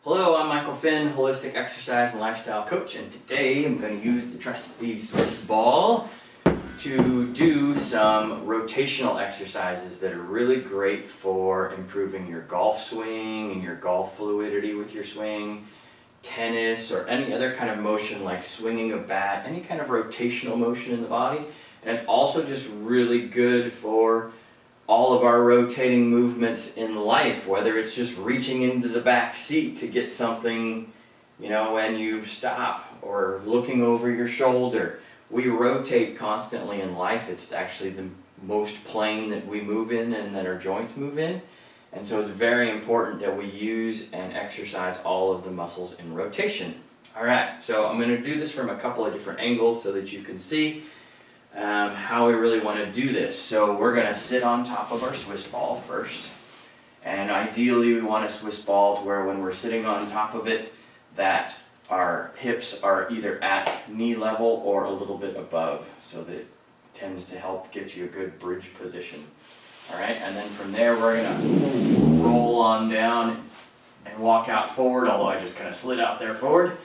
Hello, I'm Michael Finn, holistic exercise and lifestyle coach, and today I'm going to use the trusty Swiss ball to do some rotational exercises that are really great for improving your golf swing and your golf fluidity with your swing, tennis, or any other kind of motion like swinging a bat, any kind of rotational motion in the body. And it's also just really good for all of our rotating movements in life, whether it's just reaching into the back seat to get something, when you stop, or looking over your shoulder. We rotate constantly in life. It's actually the most plane that we move in and that our joints move in. And so it's very important that we use and exercise all of the muscles in rotation. All right, so I'm going to do this from a couple of different angles so that you can see how we really want to do this. So we're going to sit on top of our Swiss ball first. And ideally we want a Swiss ball to where when we're sitting on top of it, that our hips are either at knee level or a little bit above, so that it tends to help get you a good bridge position. All right, and then from there we're going to roll on down and walk out forward, although I just kind of slid out there forward.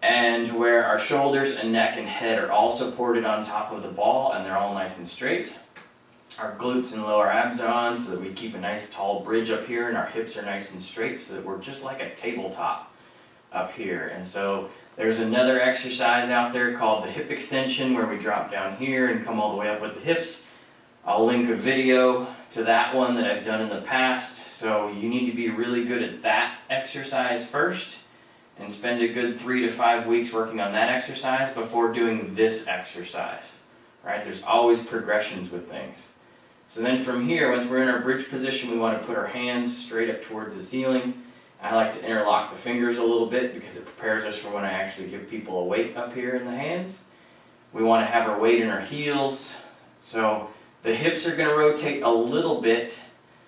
And where our shoulders and neck and head are all supported on top of the ball and they're all nice and straight. Our glutes and lower abs are on so that we keep a nice tall bridge up here, and our hips are nice and straight so that we're just like a tabletop up here. And so there's another exercise out there called the hip extension, where we drop down here and come all the way up with the hips. I'll link a video to that one that I've done in the past. So you need to be really good at that exercise first and spend a good 3 to 5 weeks working on that exercise before doing this exercise. Right? There's always progressions with things. So then from here, once we're in our bridge position, we want to put our hands straight up towards the ceiling. I like to interlock the fingers a little bit because it prepares us for when I actually give people a weight up here in the hands. We want to have our weight in our heels. So the hips are going to rotate a little bit,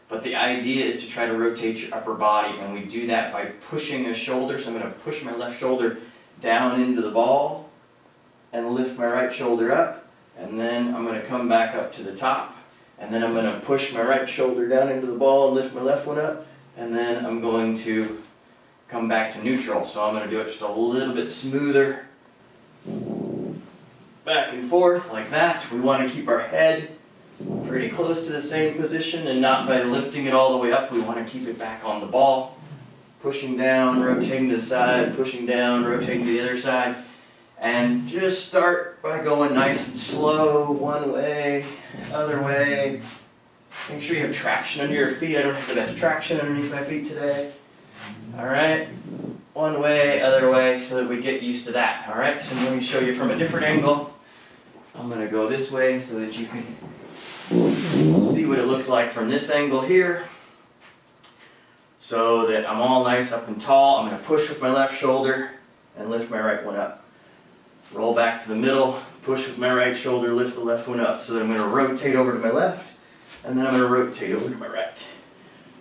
but the idea is to try to rotate your upper body, and we do that by pushing a shoulder. So I'm going to push my left shoulder down into the ball and lift my right shoulder up, and then I'm going to come back up to the top, and then I'm going to push my right shoulder down into the ball and lift my left one up, and then I'm going to come back to neutral. So I'm going to do it just a little bit smoother, back and forth like that. We want to keep our head pretty close to the same position, and not by lifting it all the way up. We want to keep it back on the ball, pushing down, rotating to the side, pushing down, rotating to the other side. And just start by going nice and slow, one way, other way. Make sure you have traction under your feet. I don't have the best traction underneath my feet today. All right, one way, other way, so that we get used to that. All right, so let me show you from a different angle. I'm going to go this way so that you can see what it looks like from this angle here. So that I'm all nice up and tall. I'm going to push with my left shoulder and lift my right one up. Roll back to the middle, push with my right shoulder, lift the left one up. So that I'm going to rotate over to my left, and then I'm going to rotate over to my right.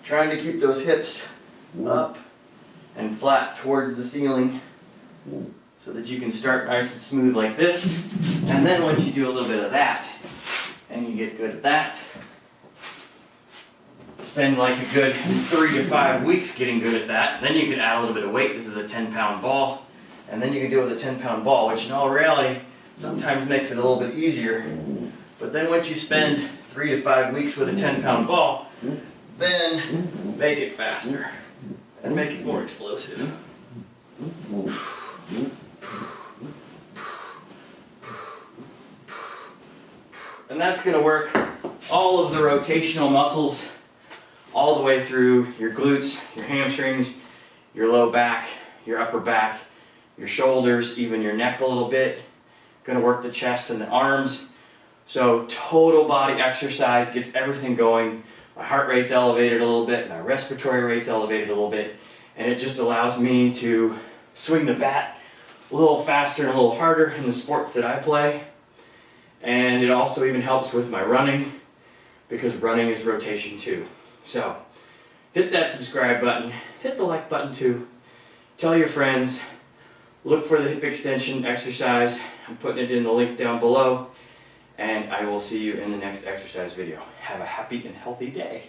Trying to keep those hips up and flat towards the ceiling so that you can start nice and smooth like this. And then once you do a little bit of that, and you get good at that, spend like a good 3 to 5 weeks getting good at that. Then you can add a little bit of weight. This is a 10-pound ball. And then you can do it with a 10-pound ball, which in all reality sometimes makes it a little bit easier. But then once you spend 3 to 5 weeks with a 10-pound ball, then make it faster and make it more explosive. And that's going to work all of the rotational muscles all the way through your glutes, your hamstrings, your low back, your upper back, your shoulders, even your neck a little bit. Going to work the chest and the arms. So total body exercise gets everything going. My heart rate's elevated a little bit, my respiratory rate's elevated a little bit, and it just allows me to swing the bat a little faster and a little harder in the sports that I play. And it also even helps with my running, because running is rotation too. So hit that subscribe button, hit the like button too, tell your friends, look for the hip extension exercise. I'm putting it in the link down below, and I will see you in the next exercise video. Have a happy and healthy day.